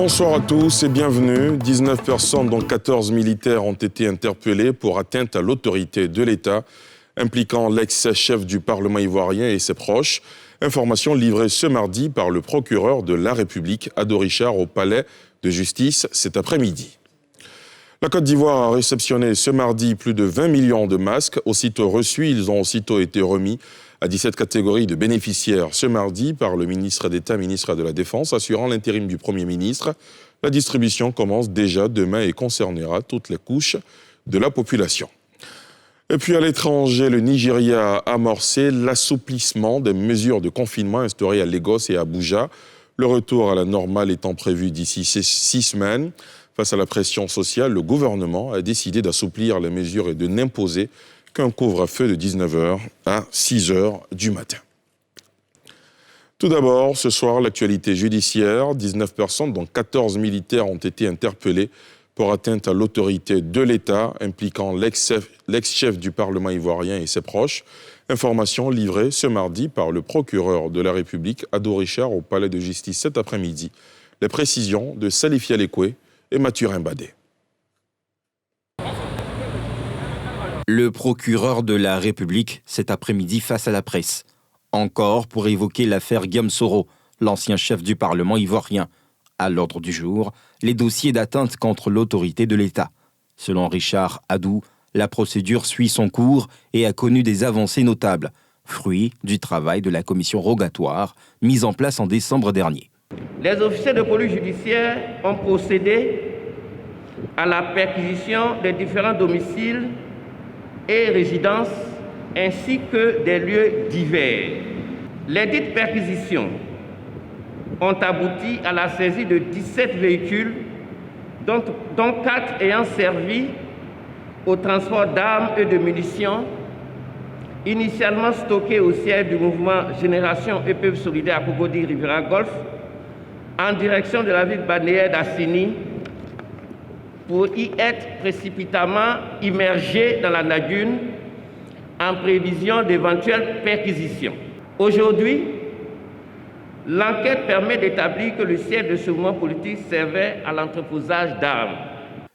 Bonsoir à tous et bienvenue. 19 personnes, dont 14 militaires, ont été interpellées pour atteinte à l'autorité de l'État, impliquant l'ex-chef du Parlement ivoirien et ses proches. Information livrée ce mardi par le procureur de la République, Ado Richard, au palais de justice cet après-midi. La Côte d'Ivoire a réceptionné ce mardi plus de 20 millions de masques. Aussitôt reçus, ils ont aussitôt été remis à 17 catégories de bénéficiaires ce mardi par le ministre d'État, ministre de la Défense, assurant l'intérim du Premier ministre. La distribution commence déjà demain et concernera toutes les couches de la population. Et puis à l'étranger, le Nigeria a amorcé l'assouplissement des mesures de confinement instaurées à Lagos et à Abuja. Le retour à la normale étant prévu d'ici 6 semaines. Face à la pression sociale, le gouvernement a décidé d'assouplir les mesures et de n'imposer qu'un couvre-feu de 19h à 6h du matin. Tout d'abord, ce soir, l'actualité judiciaire. 19 personnes, dont 14 militaires, ont été interpellées pour atteinte à l'autorité de l'État, impliquant l'ex-chef du Parlement ivoirien et ses proches. Information livrée ce mardi par le procureur de la République, Ado Richard, au palais de justice cet après-midi. Les précisions de Salifia Lekwe et Mathurin Badé. Le procureur de la République cet après-midi face à la presse. Encore pour évoquer l'affaire Guillaume Soro, l'ancien chef du Parlement ivoirien. À l'ordre du jour, les dossiers d'atteinte contre l'autorité de l'État. Selon Richard Adou, la procédure suit son cours et a connu des avancées notables, fruit du travail de la commission rogatoire mise en place en décembre dernier. Les officiers de police judiciaire ont procédé à la perquisition des différents domiciles et résidences, ainsi que des lieux divers. Les dites perquisitions ont abouti à la saisie de 17 véhicules, dont 4 ayant servi au transport d'armes et de munitions, initialement stockés au siège du mouvement Génération EPE Solidaire à Cocody Riviera Golf, en direction de la ville balnéaire d'Assini, pour y être précipitamment immergés dans la lagune en prévision d'éventuelles perquisitions. Aujourd'hui, l'enquête permet d'établir que le siège de ce mouvement politique servait à l'entreposage d'armes.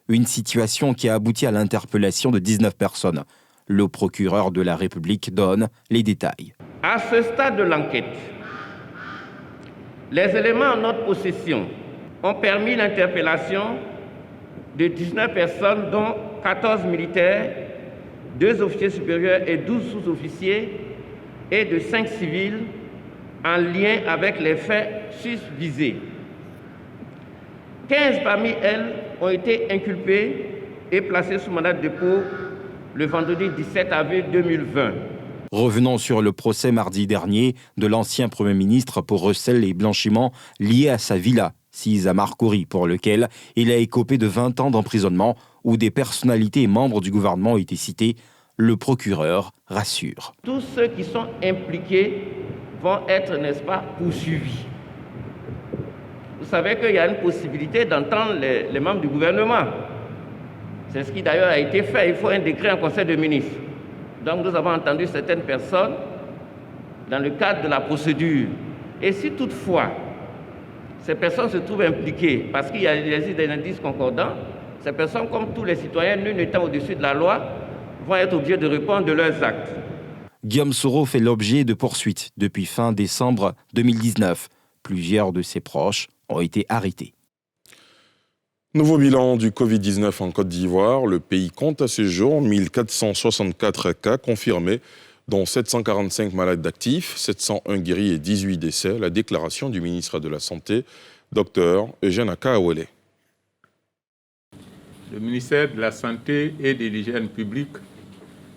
Une situation qui a abouti à l'interpellation de 19 personnes. Le procureur de la République donne les détails. À ce stade de l'enquête, les éléments en notre possession ont permis l'interpellation de 19 personnes, dont 14 militaires, 2 officiers supérieurs et 12 sous-officiers, et de 5 civils en lien avec les faits susvisés. 15 parmi elles ont été inculpées et placées sous mandat de dépôt le vendredi 17 avril 2020. Revenons sur le procès mardi dernier de l'ancien Premier ministre pour recel et blanchiment lié à sa villa, Sisa Marcouri, pour lequel il a écopé de 20 ans d'emprisonnement où des personnalités et membres du gouvernement ont été cités. Le procureur rassure. Tous ceux qui sont impliqués vont être, n'est-ce pas, poursuivis. Vous savez qu'il y a une possibilité d'entendre les membres du gouvernement. C'est ce qui d'ailleurs a été fait. Il faut un décret en conseil de ministres. Donc nous avons entendu certaines personnes dans le cadre de la procédure. Et si toutefois ces personnes se trouvent impliquées parce qu'il existe des indices concordants, ces personnes, comme tous les citoyens, nul n'étant au-dessus de la loi, vont être obligés de répondre de leurs actes. Guillaume Soro fait l'objet de poursuites depuis fin décembre 2019. Plusieurs de ses proches ont été arrêtés. Nouveau bilan du Covid-19 en Côte d'Ivoire. Le pays compte à ce jour 1464 cas confirmés, dont 745 malades actifs, 701 guéris et 18 décès. La déclaration du ministre de la Santé, Dr Eugène Akaawele. Le ministère de la Santé et de l'Hygiène publique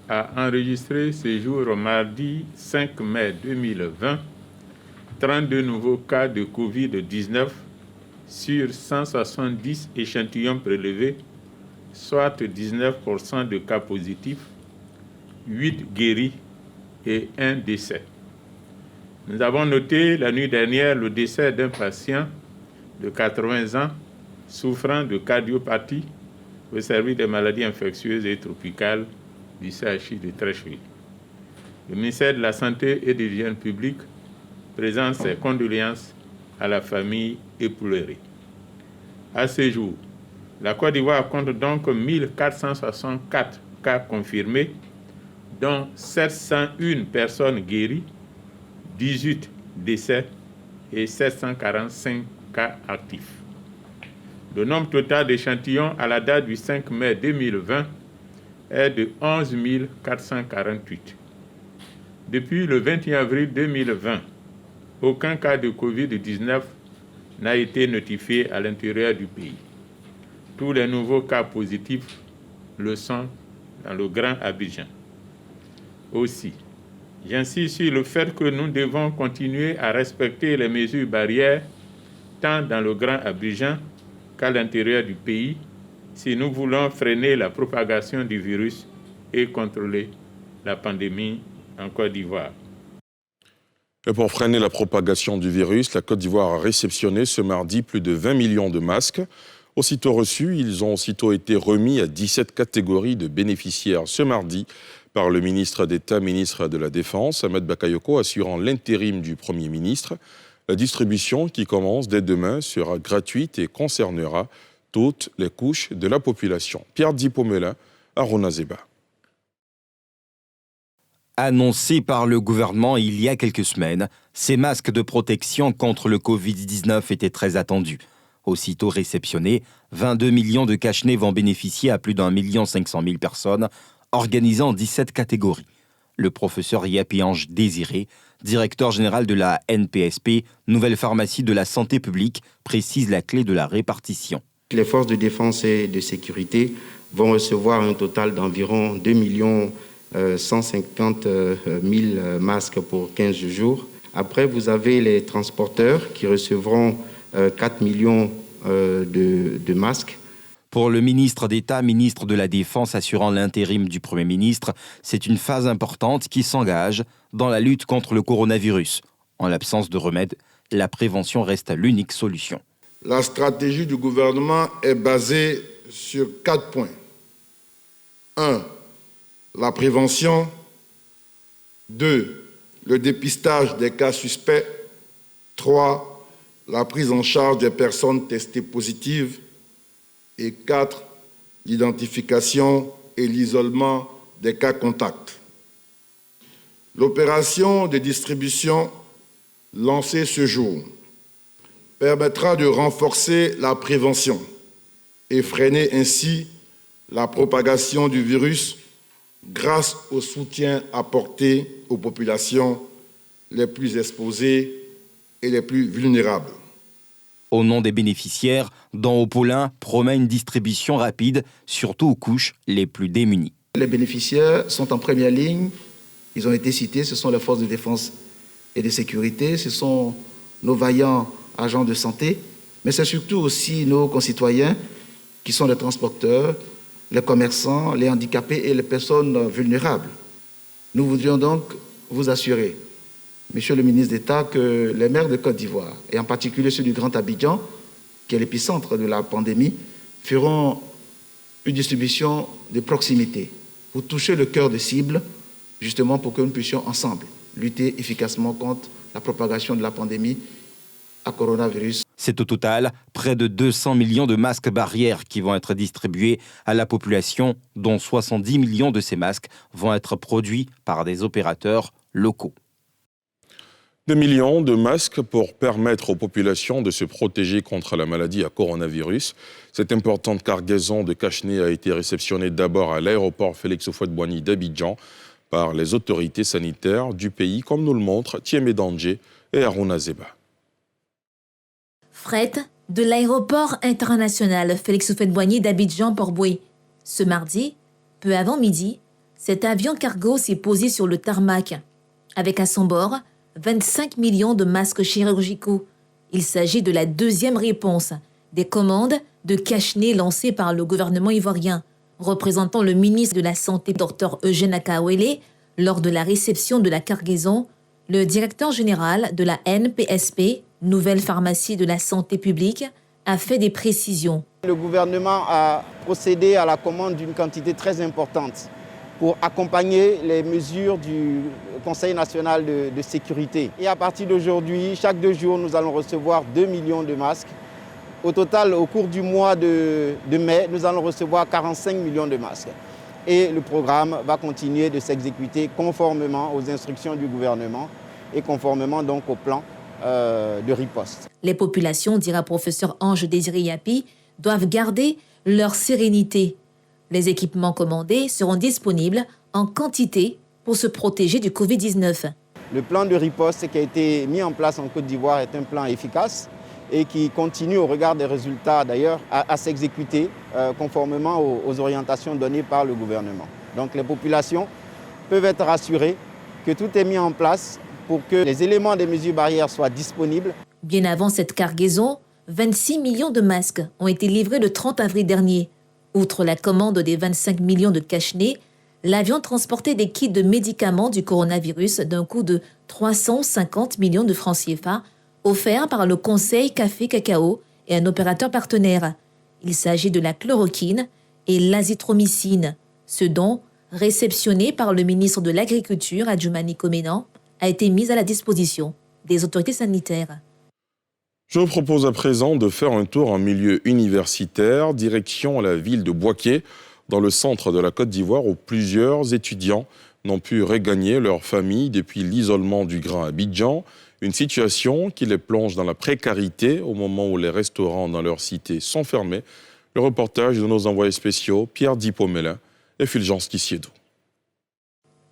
a enregistré ce jour mardi 5 mai 2020 32 nouveaux cas de Covid-19 sur 170 échantillons prélevés, soit 19% de cas positifs, 8 guéris et 1 décès. Nous avons noté la nuit dernière le décès d'un patient de 80 ans souffrant de cardiopathie au service des maladies infectieuses et tropicales du CHI de Treichville. Le ministère de la Santé et de l'Hygiène publique présente ses condoléances à la famille éplorée. À ce jour, la Côte d'Ivoire compte donc 1464 cas confirmés, dont 701 personnes guéries, 18 décès et 745 cas actifs. Le nombre total d'échantillons à la date du 5 mai 2020 est de 11 448. Depuis le 21 avril 2020, aucun cas de Covid-19 n'a été notifié à l'intérieur du pays. Tous les nouveaux cas positifs le sont dans le Grand Abidjan. Aussi, j'insiste sur le fait que nous devons continuer à respecter les mesures barrières tant dans le Grand Abidjan qu'à l'intérieur du pays si nous voulons freiner la propagation du virus et contrôler la pandémie en Côte d'Ivoire. Et pour freiner la propagation du virus, la Côte d'Ivoire a réceptionné ce mardi plus de 20 millions de masques. Aussitôt reçus, ils ont aussitôt été remis à 17 catégories de bénéficiaires ce mardi par le ministre d'État, ministre de la Défense, Ahmed Bakayoko, assurant l'intérim du Premier ministre. La distribution, qui commence dès demain, sera gratuite et concernera toutes les couches de la population. Pierre Dipomelin, Arona Zeba. Annoncé par le gouvernement il y a quelques semaines, ces masques de protection contre le Covid-19 étaient très attendus. Aussitôt réceptionnés, 22 millions de cache-nez vont bénéficier à plus d'1 500 000 personnes, organisées en 17 catégories. Le professeur Yapi-Ange Désiré, directeur général de la NPSP, Nouvelle Pharmacie de la Santé publique, précise la clé de la répartition. Les forces de défense et de sécurité vont recevoir un total d'environ 2 150 000 masques pour 15 jours. Après, vous avez les transporteurs qui recevront 4 millions de masques. Pour le ministre d'État, ministre de la Défense assurant l'intérim du Premier ministre, c'est une phase importante qui s'engage dans la lutte contre le coronavirus. En l'absence de remède, la prévention reste l'unique solution. La stratégie du gouvernement est basée sur 4 points. 1. La prévention. 2. Le dépistage des cas suspects. 3. La prise en charge des personnes testées positives. Et 4. L'identification et l'isolement des cas contacts. L'opération de distribution lancée ce jour permettra de renforcer la prévention et freiner ainsi la propagation du virus grâce au soutien apporté aux populations les plus exposées et les plus vulnérables. Au nom des bénéficiaires, Don Opaulin promet une distribution rapide, surtout aux couches les plus démunies. Les bénéficiaires sont en première ligne. Ils ont été cités, ce sont les forces de défense et de sécurité, ce sont nos vaillants agents de santé, mais c'est surtout aussi nos concitoyens qui sont les transporteurs, les commerçants, les handicapés et les personnes vulnérables. Nous voudrions donc vous assurer, Monsieur le ministre d'État, que les maires de Côte d'Ivoire, et en particulier ceux du Grand Abidjan, qui est l'épicentre de la pandémie, feront une distribution de proximité pour toucher le cœur de cible, justement pour que nous puissions ensemble lutter efficacement contre la propagation de la pandémie à coronavirus. C'est au total près de 200 millions de masques barrières qui vont être distribués à la population, dont 70 millions de ces masques vont être produits par des opérateurs locaux. Des millions de masques pour permettre aux populations de se protéger contre la maladie à coronavirus. Cette importante cargaison de cache-nez a été réceptionnée d'abord à l'aéroport Félix Houphouët-Boigny d'Abidjan par les autorités sanitaires du pays, comme nous le montrent Thiemé Danger et Aruna Zeba. Fret de l'aéroport international Félix Houphouët-Boigny d'Abidjan-Port-Boué. Ce mardi, peu avant midi, cet avion cargo s'est posé sur le tarmac, avec à son bord 25 millions de masques chirurgicaux. Il s'agit de la deuxième réponse des commandes de cache-nez lancées par le gouvernement ivoirien. Représentant le ministre de la Santé, Dr Eugène Akawele, lors de la réception de la cargaison, le directeur général de la NPSP, Nouvelle Pharmacie de la Santé publique, a fait des précisions. Le gouvernement a procédé à la commande d'une quantité très importante pour accompagner les mesures du Conseil national de sécurité. Et à partir d'aujourd'hui, chaque 2 jours, nous allons recevoir 2 millions de masques Au total, au cours du mois de mai, nous allons recevoir 45 millions de masques. Et le programme va continuer de s'exécuter conformément aux instructions du gouvernement et conformément donc au plan de riposte. Les populations, dira professeur Ange Désiré Yapi, doivent garder leur sérénité. Les équipements commandés seront disponibles en quantité pour se protéger du Covid-19. Le plan de riposte qui a été mis en place en Côte d'Ivoire est un plan efficace et qui continue au regard des résultats d'ailleurs à s'exécuter conformément aux orientations données par le gouvernement. Donc les populations peuvent être rassurées que tout est mis en place pour que les éléments des mesures barrières soient disponibles. Bien avant cette cargaison, 26 millions de masques ont été livrés le 30 avril dernier. Outre la commande des 25 millions de cache-nez, l'avion transportait des kits de médicaments du coronavirus d'un coût de 350 millions de francs CFA, offerts par le Conseil Café Cacao et un opérateur partenaire. Il s'agit de la chloroquine et l'azithromycine, ce dont, réceptionné par le ministre de l'Agriculture, Adjoumani Koménan, a été mis à la disposition des autorités sanitaires. Je vous propose à présent de faire un tour en milieu universitaire, direction la ville de Bouaké, dans le centre de la Côte d'Ivoire, où plusieurs étudiants n'ont pu regagner leur famille depuis l'isolement du grain à Abidjan, une situation qui les plonge dans la précarité au moment où les restaurants dans leur cité sont fermés. Le reportage de nos envoyés spéciaux, Pierre Dipomélin et Fulgence Kissiedo.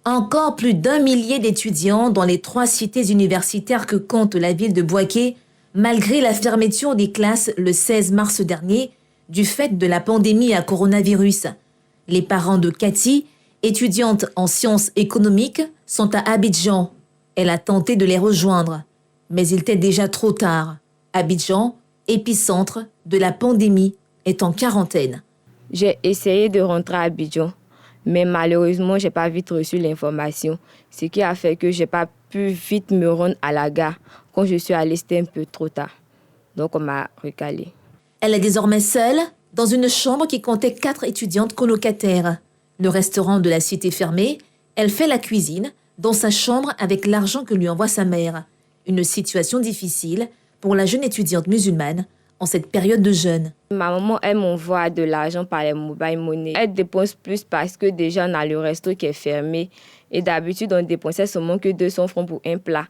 Encore plus d'1 millier d'étudiants dans les 3 cités universitaires que compte la ville de Bouaké, malgré la fermeture des classes le 16 mars dernier, du fait de la pandémie à coronavirus. Les parents de Cathy, étudiante en sciences économiques, sont à Abidjan. Elle a tenté de les rejoindre, mais il était déjà trop tard. Abidjan, épicentre de la pandémie, est en quarantaine. J'ai essayé de rentrer à Abidjan, mais malheureusement, je n'ai pas vite reçu l'information, ce qui a fait que je n'ai pas pu vite me rendre à la gare. Quand je suis allée, c'était un peu trop tard. Donc, on m'a recalé. Elle est désormais seule dans une chambre qui comptait 4 étudiantes colocataires. Le restaurant de la cité fermé, elle fait la cuisine dans sa chambre avec l'argent que lui envoie sa mère. Une situation difficile pour la jeune étudiante musulmane en cette période de jeûne. Ma maman, elle m'envoie de l'argent par les mobile money. Elle dépense plus parce que déjà on a le resto qui est fermé. Et d'habitude, on dépensait seulement que 200 francs pour un plat.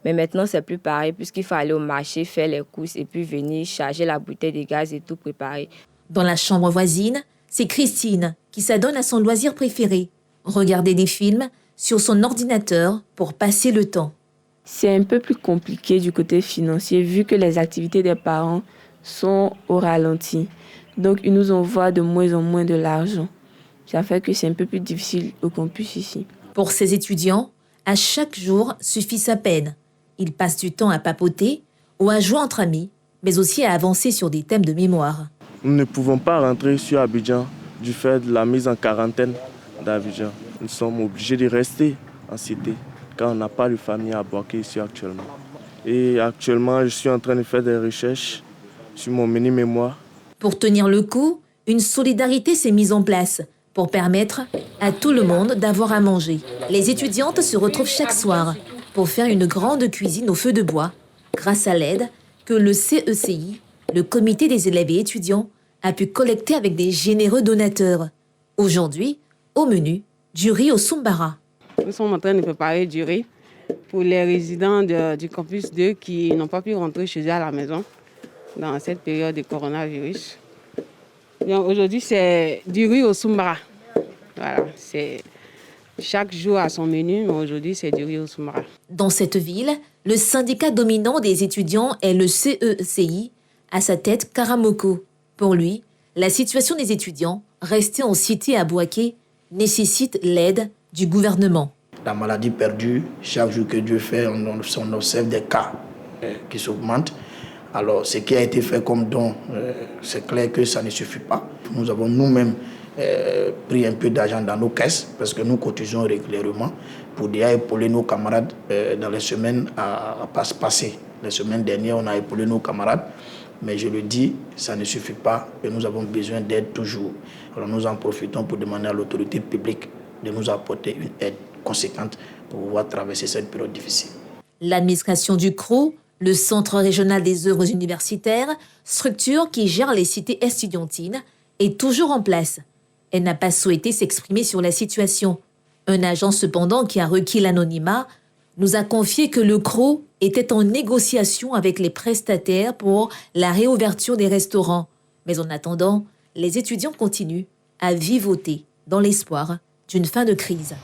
Mais maintenant, c'est plus pareil puisqu'il faut aller au marché, faire les courses et puis venir charger la bouteille de gaz et tout préparer. Dans la chambre voisine, c'est Christine qui s'adonne à son loisir préféré, regarder des films sur son ordinateur pour passer le temps. C'est un peu plus compliqué du côté financier vu que les activités des parents sont au ralenti. Donc, ils nous envoient de moins en moins de l'argent. Ça fait que c'est un peu plus difficile au campus ici. Pour ces étudiants, à chaque jour suffit sa peine. Ils passent du temps à papoter ou à jouer entre amis, mais aussi à avancer sur des thèmes de mémoire. Nous ne pouvons pas rentrer sur Abidjan du fait de la mise en quarantaine d'Abidjan. Nous sommes obligés de rester en cité car on n'a pas de famille à Bouaké ici actuellement. Et actuellement, je suis en train de faire des recherches sur mon mini-mémoire. Pour tenir le coup, une solidarité s'est mise en place pour permettre à tout le monde d'avoir à manger. Les étudiantes se retrouvent chaque soir pour faire une grande cuisine au feu de bois, grâce à l'aide que le CECI, le comité des élèves et étudiants, a pu collecter avec des généreux donateurs. Aujourd'hui, au menu, du riz au Soumbara. Nous sommes en train de préparer du riz pour les résidents du campus 2 qui n'ont pas pu rentrer chez eux à la maison dans cette période de coronavirus. Aujourd'hui, c'est du riz au Soumbara. Voilà, c'est chaque jour à son menu, mais aujourd'hui, c'est du riz au Soumbara. Dans cette ville, le syndicat dominant des étudiants est le CECI, à sa tête Karamoko. Pour lui, la situation des étudiants restés en cité à Bouaké nécessite l'aide du gouvernement. La maladie perdue, chaque jour que Dieu fait, on observe des cas qui s'augmentent. Alors, ce qui a été fait comme don, c'est clair que ça ne suffit pas. Nous avons nous-mêmes pris un peu d'argent dans nos caisses parce que nous cotisons régulièrement pour déjà épauler nos camarades dans les semaines à passer. Les semaines dernières, on a épaulé nos camarades. Mais je le dis, ça ne suffit pas et nous avons besoin d'aide toujours. Alors nous en profitons pour demander à l'autorité publique de nous apporter une aide conséquente pour pouvoir traverser cette période difficile. L'administration du CRO Le Centre régional des œuvres universitaires, structure qui gère les cités estudiantines, est toujours en place. Elle n'a pas souhaité s'exprimer sur la situation. Un agent cependant qui a requis l'anonymat nous a confié que le CRO était en négociation avec les prestataires pour la réouverture des restaurants. Mais en attendant, les étudiants continuent à vivoter dans l'espoir d'une fin de crise.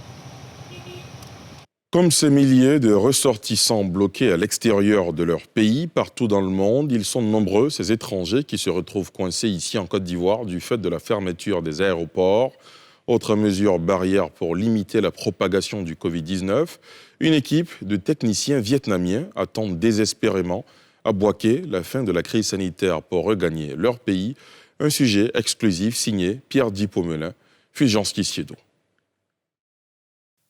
Comme ces milliers de ressortissants bloqués à l'extérieur de leur pays, partout dans le monde, ils sont nombreux, ces étrangers qui se retrouvent coincés ici en Côte d'Ivoire du fait de la fermeture des aéroports. Autre mesure barrière pour limiter la propagation du Covid-19, une équipe de techniciens vietnamiens attend désespérément à Boaké la fin de la crise sanitaire pour regagner leur pays. Un sujet exclusif signé Pierre Dipomelin, Fulgence Kissiedo.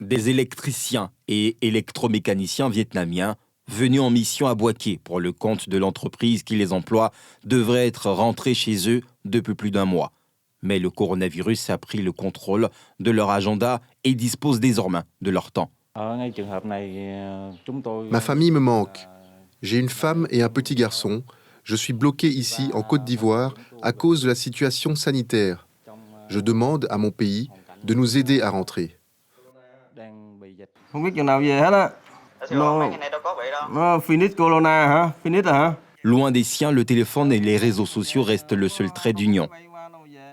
Des électriciens et électromécaniciens vietnamiens venus en mission à Boaké pour le compte de l'entreprise qui les emploie devraient être rentrés chez eux depuis plus d'un mois. Mais le coronavirus a pris le contrôle de leur agenda et dispose désormais de leur temps. Ma famille me manque. J'ai une femme et un petit garçon. Je suis bloqué ici en Côte d'Ivoire à cause de la situation sanitaire. Je demande à mon pays de nous aider à rentrer. Loin des siens, le téléphone et les réseaux sociaux restent le seul trait d'union.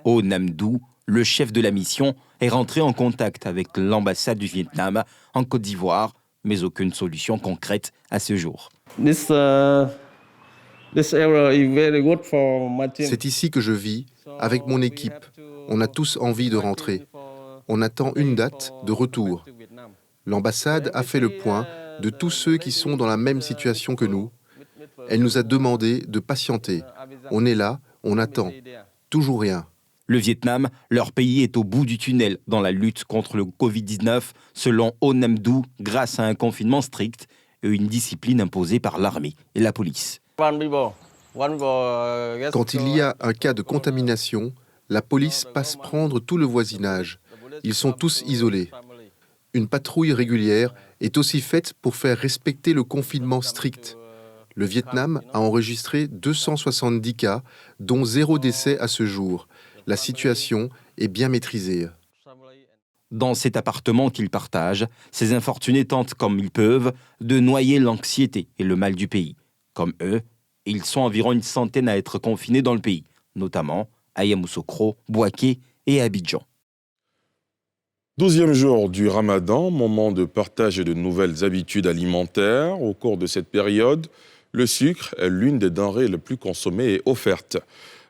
Oh Nam Du, le chef de la mission, est rentré en contact avec l'ambassade du Vietnam en Côte d'Ivoire, mais aucune solution concrète à ce jour. C'est ici que je vis, avec mon équipe. On a tous envie de rentrer. On attend une date de retour. L'ambassade a fait le point de tous ceux qui sont dans la même situation que nous. Elle nous a demandé de patienter. On est là, on attend. Toujours rien. Le Vietnam, leur pays est au bout du tunnel dans la lutte contre le Covid-19, selon Oh Nam Du, grâce à un confinement strict et une discipline imposée par l'armée et la police. Quand il y a un cas de contamination, la police passe prendre tout le voisinage. Ils sont tous isolés. Une patrouille régulière est aussi faite pour faire respecter le confinement strict. Le Vietnam a enregistré 270 cas, dont 0 décès à ce jour. La situation est bien maîtrisée. Dans cet appartement qu'ils partagent, ces infortunés tentent comme ils peuvent de noyer l'anxiété et le mal du pays. Comme eux, ils sont environ une centaine à être confinés dans le pays, notamment à Yamoussoukro, Boaké et Abidjan. 12e jour du Ramadan, moment de partage de nouvelles habitudes alimentaires. Au cours de cette période, le sucre est l'une des denrées les plus consommées et offertes.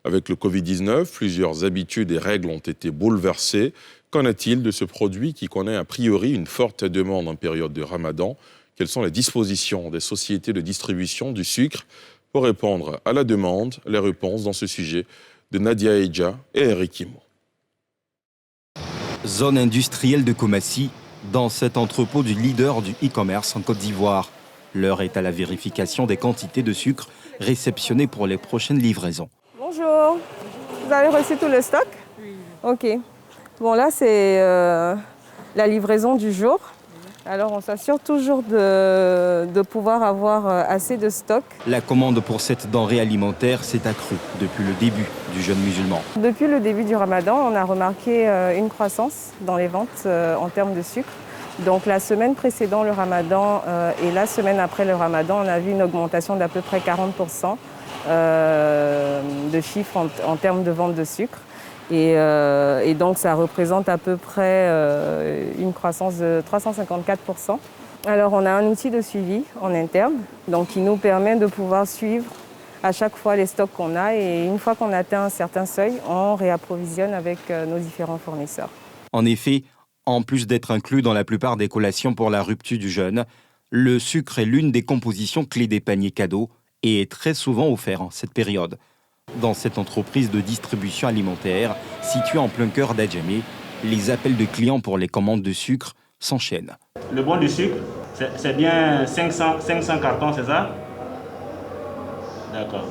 Avec le Covid-19, plusieurs habitudes et règles ont été bouleversées. Qu'en est-il de ce produit qui connaît a priori une forte demande en période de Ramadan? Quelles sont les dispositions des sociétés de distribution du sucre pour répondre à la demande? Les réponses dans ce sujet de Nadia Eidja et Eric Imo. Zone industrielle de Komassi, dans cet entrepôt du leader du e-commerce en Côte d'Ivoire. L'heure est à la vérification des quantités de sucre réceptionnées pour les prochaines livraisons. Bonjour, vous avez reçu tout le stock? Oui. Ok. Bon, là, c'est la livraison du jour. Alors, on s'assure toujours de pouvoir avoir assez de stock. La commande pour cette denrée alimentaire s'est accrue depuis le début du jeûne musulman. Depuis le début du Ramadan, on a remarqué une croissance dans les ventes en termes de sucre. Donc, la semaine précédant le Ramadan et la semaine après le Ramadan, on a vu une augmentation d'à peu près 40% de chiffres en termes de vente de sucre. Et donc, ça représente à peu près une croissance de 354%. Alors, on a un outil de suivi en interne, donc qui nous permet de pouvoir suivre à chaque fois les stocks qu'on a. Et une fois qu'on atteint un certain seuil, on réapprovisionne avec nos différents fournisseurs. En effet, en plus d'être inclus dans la plupart des collations pour la rupture du jeûne, le sucre est l'une des compositions clés des paniers cadeaux et est très souvent offert en cette période. Dans cette entreprise de distribution alimentaire, située en plein cœur d'Adjamé, les appels de clients pour les commandes de sucre s'enchaînent. Le bon de sucre, c'est bien 500 cartons, c'est ça? D'accord.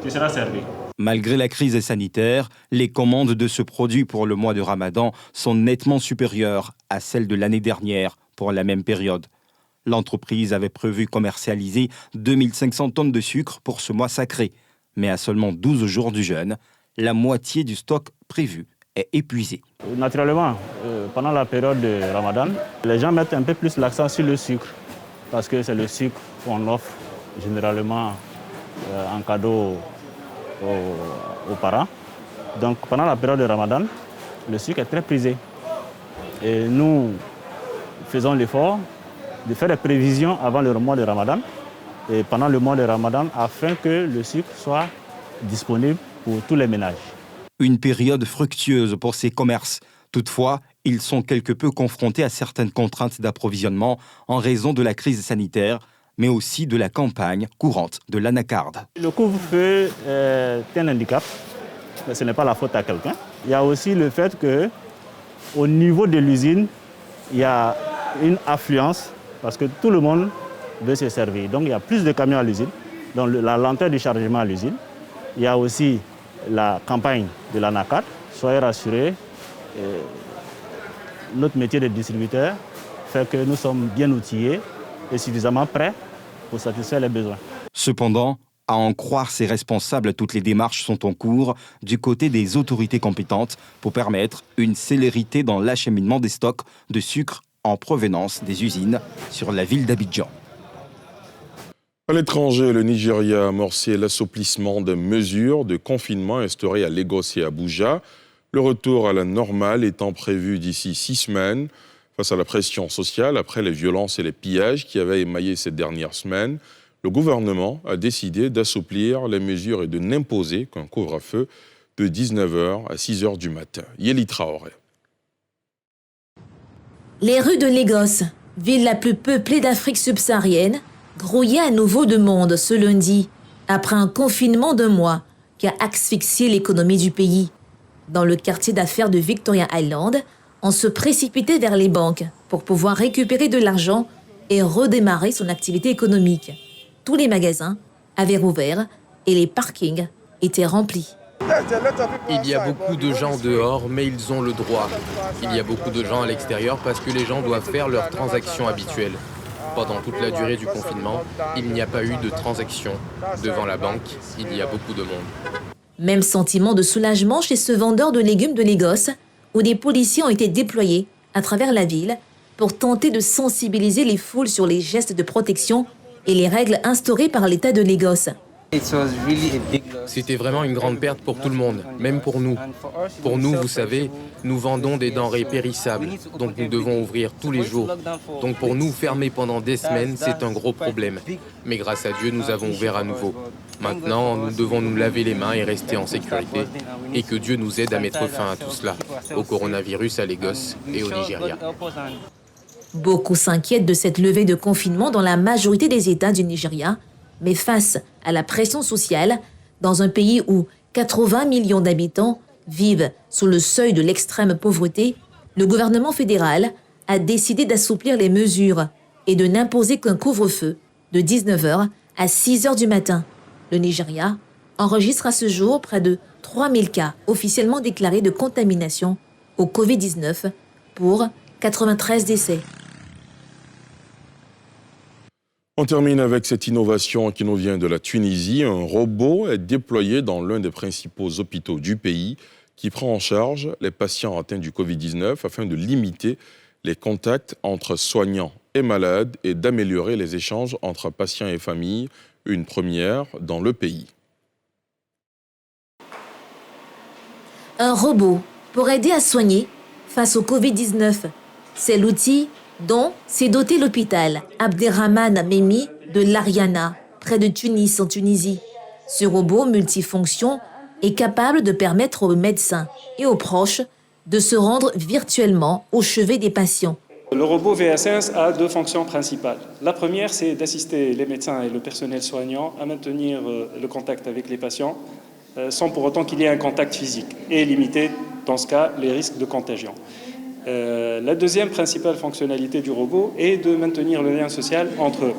Tu seras servi. Malgré la crise sanitaire, les commandes de ce produit pour le mois de Ramadan sont nettement supérieures à celles de l'année dernière pour la même période. L'entreprise avait prévu commercialiser 2500 tonnes de sucre pour ce mois sacré. Mais à seulement 12 jours du jeûne, la moitié du stock prévu est épuisé. Naturellement, pendant la période de Ramadan, les gens mettent un peu plus l'accent sur le sucre parce que c'est le sucre qu'on offre généralement en cadeau aux parents. Donc pendant la période de Ramadan, le sucre est très prisé. Et nous faisons l'effort de faire des prévisions avant le mois de Ramadan et pendant le mois de Ramadan afin que le sucre soit disponible pour tous les ménages. Une période fructueuse pour ces commerces. Toutefois, ils sont quelque peu confrontés à certaines contraintes d'approvisionnement en raison de la crise sanitaire, mais aussi de la campagne courante de l'anacarde. Le couvre-feu est un handicap, mais ce n'est pas la faute à quelqu'un. Il y a aussi le fait qu'au niveau de l'usine, il y a une affluence parce que tout le monde veut se servir. Donc il y a plus de camions à l'usine, donc la lenteur du chargement à l'usine. Il y a aussi la campagne de l'anacarde. Soyez rassurés, notre métier de distributeur fait que nous sommes bien outillés et suffisamment prêts pour satisfaire les besoins. Cependant, à en croire ses responsables, toutes les démarches sont en cours du côté des autorités compétentes pour permettre une célérité dans l'acheminement des stocks de sucre en provenance des usines sur la ville d'Abidjan. À l'étranger, le Nigeria a amorcé l'assouplissement des mesures de confinement instaurées à Lagos et Abuja. Le retour à la normale étant prévu d'ici 6 semaines. Face à la pression sociale, après les violences et les pillages qui avaient émaillé ces dernières semaines, le gouvernement a décidé d'assouplir les mesures et de n'imposer qu'un couvre-feu de 19h à 6h du matin. Yeli Traoré. Les rues de Lagos, ville la plus peuplée d'Afrique subsaharienne, grouillaient à nouveau de monde ce lundi, après un confinement d'1 mois qui a asphyxié l'économie du pays. Dans le quartier d'affaires de Victoria Island, on se précipitait vers les banques pour pouvoir récupérer de l'argent et redémarrer son activité économique. Tous les magasins avaient rouvert et les parkings étaient remplis. Il y a beaucoup de gens dehors, mais ils ont le droit. Il y a beaucoup de gens à l'extérieur parce que les gens doivent faire leurs transactions habituelles. Pendant toute la durée du confinement, il n'y a pas eu de transactions. Devant la banque, il y a beaucoup de monde. Même sentiment de soulagement chez ce vendeur de légumes de Lagos, où des policiers ont été déployés à travers la ville pour tenter de sensibiliser les foules sur les gestes de protection et les règles instaurées par l'État de Lagos. C'était vraiment une grande perte pour tout le monde, même pour nous. Pour nous, vous savez, nous vendons des denrées périssables, donc nous devons ouvrir tous les jours. Donc pour nous, fermer pendant des semaines, c'est un gros problème. Mais grâce à Dieu, nous avons ouvert à nouveau. Maintenant, nous devons nous laver les mains et rester en sécurité. Et que Dieu nous aide à mettre fin à tout cela, au coronavirus à Lagos et au Nigeria. Beaucoup s'inquiètent de cette levée de confinement dans la majorité des États du Nigeria, mais face à la pression sociale, dans un pays où 80 millions d'habitants vivent sous le seuil de l'extrême pauvreté, le gouvernement fédéral a décidé d'assouplir les mesures et de n'imposer qu'un couvre-feu de 19h à 6h du matin. Le Nigeria enregistre à ce jour près de 3000 cas officiellement déclarés de contamination au Covid-19 pour 93 décès. On termine avec cette innovation qui nous vient de la Tunisie. Un robot est déployé dans l'un des principaux hôpitaux du pays qui prend en charge les patients atteints du Covid-19 afin de limiter les contacts entre soignants et malades et d'améliorer les échanges entre patients et familles, une première dans le pays. Un robot pour aider à soigner face au Covid-19. C'est l'outil dont s'est doté l'hôpital Abderrahmane Memi de l'Ariana, près de Tunis, en Tunisie. Ce robot multifonction est capable de permettre aux médecins et aux proches de se rendre virtuellement au chevet des patients. Le robot VSS a 2 fonctions principales. La première, c'est d'assister les médecins et le personnel soignant à maintenir le contact avec les patients sans pour autant qu'il y ait un contact physique et limiter, dans ce cas, les risques de contagion. La deuxième principale fonctionnalité du robot est de maintenir le lien social entre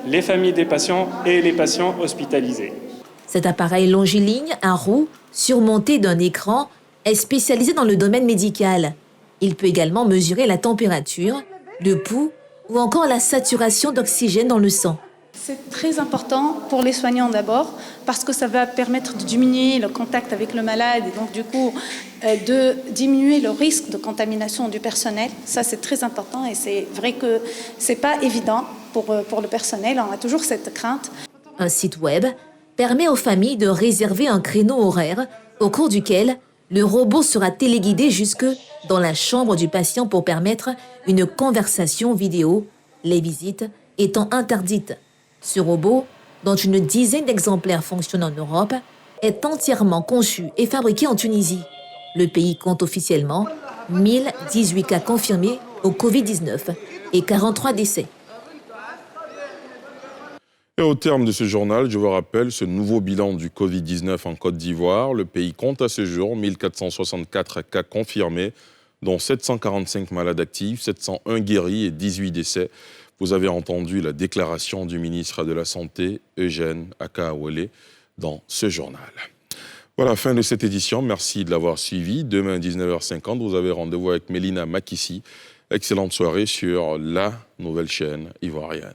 les familles des patients et les patients hospitalisés. Cet appareil longiligne à roues, surmonté d'un écran, est spécialisé dans le domaine médical. Il peut également mesurer la température, le pouls ou encore la saturation d'oxygène dans le sang. C'est très important pour les soignants d'abord, parce que ça va permettre de diminuer le contact avec le malade et donc du coup de diminuer le risque de contamination du personnel. Ça, c'est très important et c'est vrai que c'est pas évident pour le personnel. On a toujours cette crainte. Un site web permet aux familles de réserver un créneau horaire au cours duquel le robot sera téléguidé jusque dans la chambre du patient pour permettre une conversation vidéo, les visites étant interdites. Ce robot, dont une dizaine d'exemplaires fonctionnent en Europe, est entièrement conçu et fabriqué en Tunisie. Le pays compte officiellement 1018 cas confirmés au Covid-19 et 43 décès. Et au terme de ce journal, je vous rappelle ce nouveau bilan du Covid-19 en Côte d'Ivoire. Le pays compte à ce jour 1464 cas confirmés, dont 745 malades actifs, 701 guéris et 18 décès. Vous avez entendu la déclaration du ministre de la Santé, Eugène Akaawele, dans ce journal. Voilà, fin de cette édition. Merci de l'avoir suivi. Demain, 19h50, vous avez rendez-vous avec Mélina Makissi. Excellente soirée sur la nouvelle chaîne ivoirienne.